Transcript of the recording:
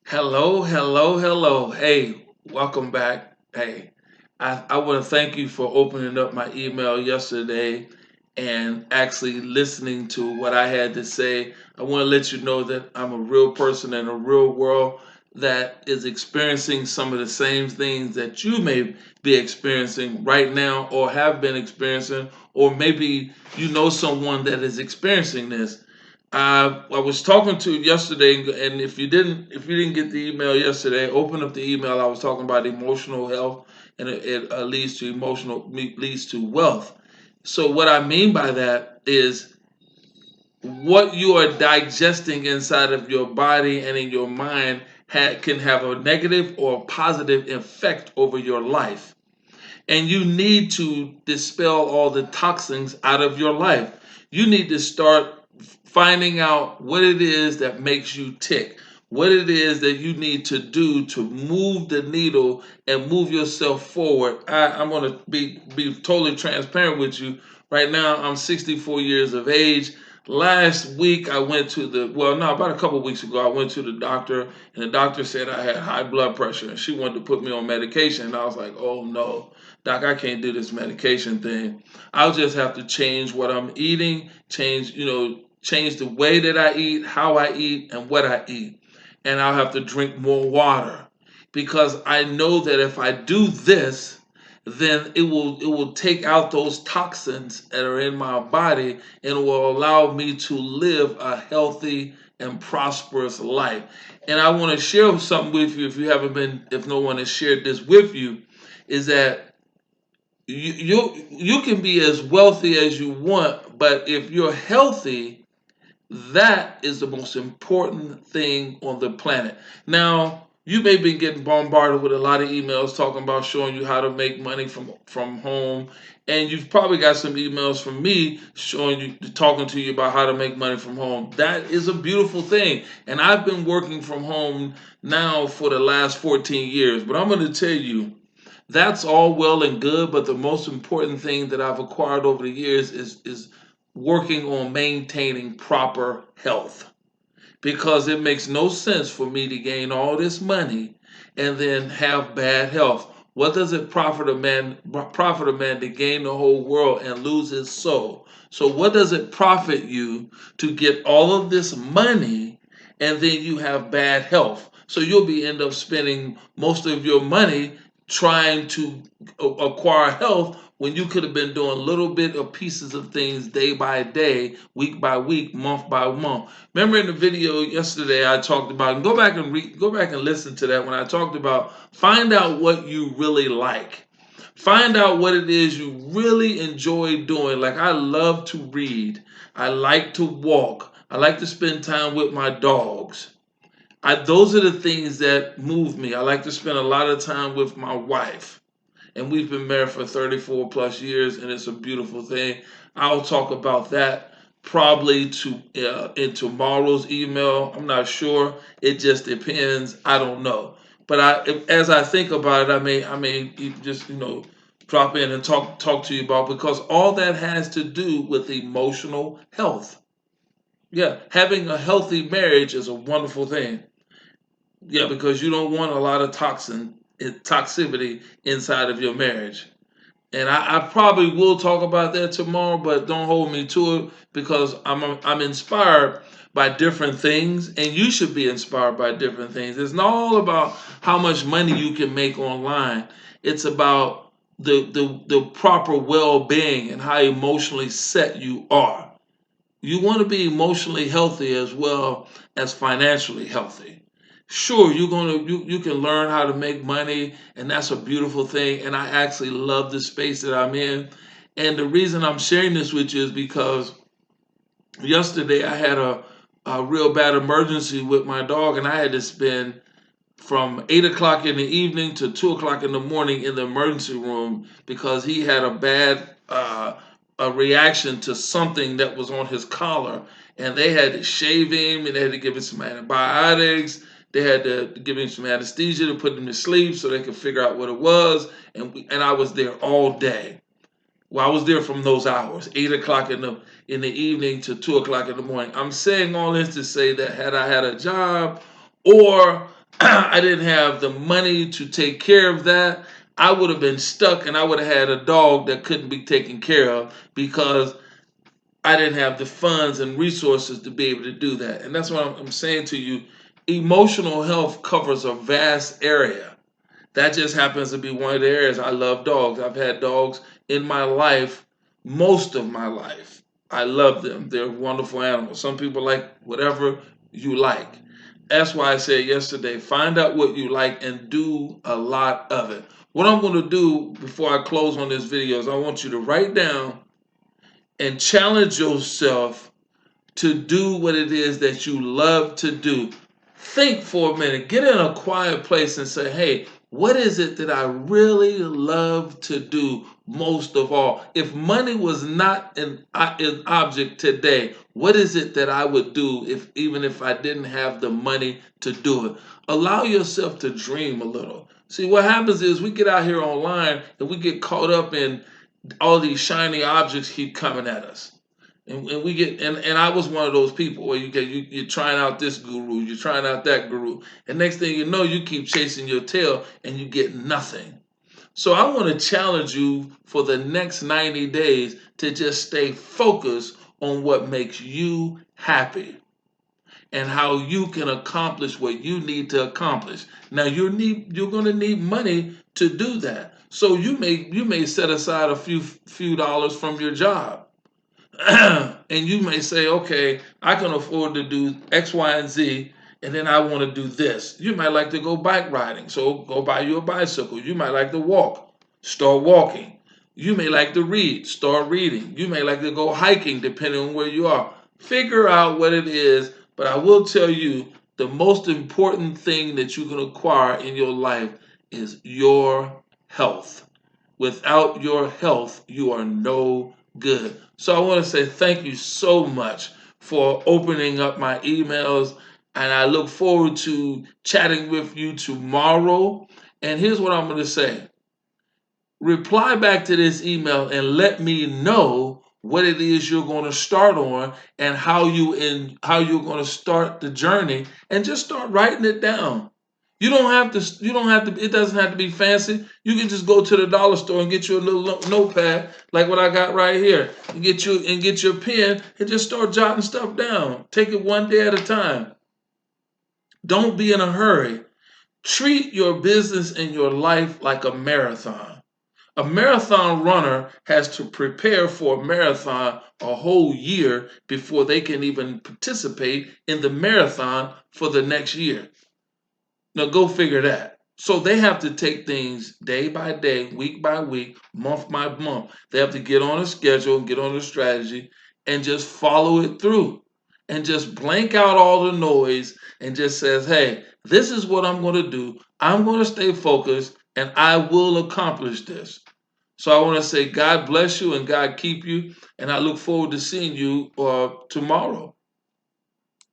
Hello, hello, hello. Hey, welcome back. Hey, I want to thank you for opening up my email yesterday and actually listening to what I had to say. I want to let you know that I'm a real person in a real world that is experiencing some of the same things that you may be experiencing right now or have been experiencing, or maybe you know someone that is experiencing this. I was talking to yesterday, and if you didn't get the email yesterday, open up the email. I was talking about emotional health, and it leads to leads to wealth. So what I mean by that is what you are digesting inside of your body and in your mind can have a negative or a positive effect over your life, and you need to dispel all the toxins out of your life. You need to start finding out what it is that makes you tick, what it is that you need to do to move the needle and move yourself forward. I'm going to be totally transparent with you. Right now, I'm 64 years of age. Last week, I went to no, about a couple of weeks ago, I went to the doctor, and the doctor said I had high blood pressure, and she wanted to put me on medication. And I was like, oh no, doc, I can't do this medication thing. I'll just have to change what I'm eating, change the way that I eat, how I eat, and what I eat. And I'll have to drink more water because I know that if I do this, then it will take out those toxins that are in my body and it will allow me to live a healthy and prosperous life. And I want to share something with you if no one has shared this with you, is that you can be as wealthy as you want, but if you're healthy, that is the most important thing on the planet. Now, you may be getting bombarded with a lot of emails talking about showing you how to make money from home, and you've probably got some emails from me showing you, talking to you about how to make money from home. That is a beautiful thing, and I've been working from home now for the last 14 years. But I'm going to tell you, that's all well and good, but the most important thing that I've acquired over the years is working on maintaining proper health, because it makes no sense for me to gain all this money and then have bad health. What does it profit a man to gain the whole world and lose his soul? So what does it profit you to get all of this money and then you have bad health? So you'll be end up spending most of your money trying to acquire health when you could have been doing little bit of pieces of things day by day, week by week, month by month. Remember in the video yesterday I talked about, and go back and listen to that, when I talked about find out what you really like. Find out what it is you really enjoy doing. Like, I love to read. I like to walk. I like to spend time with my dogs. Those are the things that move me. I like to spend a lot of time with my wife, and we've been married for 34 plus years, and it's a beautiful thing. I'll talk about that probably in tomorrow's email. I'm not sure. It just depends. I don't know. But as I think about it, I may just drop in and talk to you about, because all that has to do with emotional health. Yeah, having a healthy marriage is a wonderful thing. Yeah, because you don't want a lot of toxicity inside of your marriage. And I probably will talk about that tomorrow, but don't hold me to it, because I'm inspired by different things, and you should be inspired by different things. It's not all about how much money you can make online. It's about the proper well-being and how emotionally set you are. You want to be emotionally healthy as well as financially healthy. Sure, you can learn how to make money, and that's a beautiful thing. And I actually love the space that I'm in. And the reason I'm sharing this with you is because yesterday I had a real bad emergency with my dog, and I had to spend from 8 o'clock in the evening to 2 o'clock in the morning in the emergency room, because he had a reaction to something that was on his collar, and they had to shave him, and they had to give him some antibiotics. They had to give him some anesthesia to put him to sleep so they could figure out what it was. And I was there all day. Well, I was there from those hours, 8 o'clock in the evening to 2 o'clock in the morning. I'm saying all this to say that had I had a job, or I didn't have the money to take care of that, I would have been stuck and I would have had a dog that couldn't be taken care of because I didn't have the funds and resources to be able to do that. And that's what I'm saying to you. Emotional health covers a vast area. That just happens to be one of the areas. I love dogs. I've had dogs in my life, most of my life. I love them. They're wonderful animals. Some people like whatever you like. That's why I said yesterday, find out what you like and do a lot of it. What I'm going to do before I close on this video is I want you to write down and challenge yourself to do what it is that you love to do. Think for a minute, get in a quiet place and say, hey, what is it that I really love to do most of all? If money was not an object today, what is it that I would do even if I didn't have the money to do it? Allow yourself to dream a little. See, what happens is we get out here online and we get caught up in all these shiny objects keep coming at us. And we get and I was one of those people where you're trying out this guru, you're trying out that guru, and next thing you know, you keep chasing your tail and you get nothing. So I want to challenge you for the next 90 days to just stay focused on what makes you happy and how you can accomplish what you need to accomplish. Now you're going to need money to do that. So you may set aside a few dollars from your job. And you may say, okay, I can afford to do X, Y, and Z, and then I want to do this. You might like to go bike riding, so go buy you a bicycle. You might like to walk, start walking. You may like to read, start reading. You may like to go hiking, depending on where you are. Figure out what it is, but I will tell you the most important thing that you can acquire in your life is your health. Without your health, you are no good. So I want to say thank you so much for opening up my emails, and I look forward to chatting with you tomorrow. And here's what I'm going to say. Reply back to this email and let me know what it is you're going to start on and how you're going to start the journey, and just start writing it down. You don't have to it doesn't have to be fancy. You can just go to the dollar store and get you a little notepad like what I got right here. And get your pen and just start jotting stuff down. Take it one day at a time. Don't be in a hurry. Treat your business and your life like a marathon. A marathon runner has to prepare for a marathon a whole year before they can even participate in the marathon for the next year. Now go figure that. So they have to take things day by day, week by week, month by month. They have to get on a schedule, get on a strategy, and just follow it through. And just blank out all the noise and just says, hey, this is what I'm going to do. I'm going to stay focused and I will accomplish this. So I want to say God bless you and God keep you. And I look forward to seeing you tomorrow.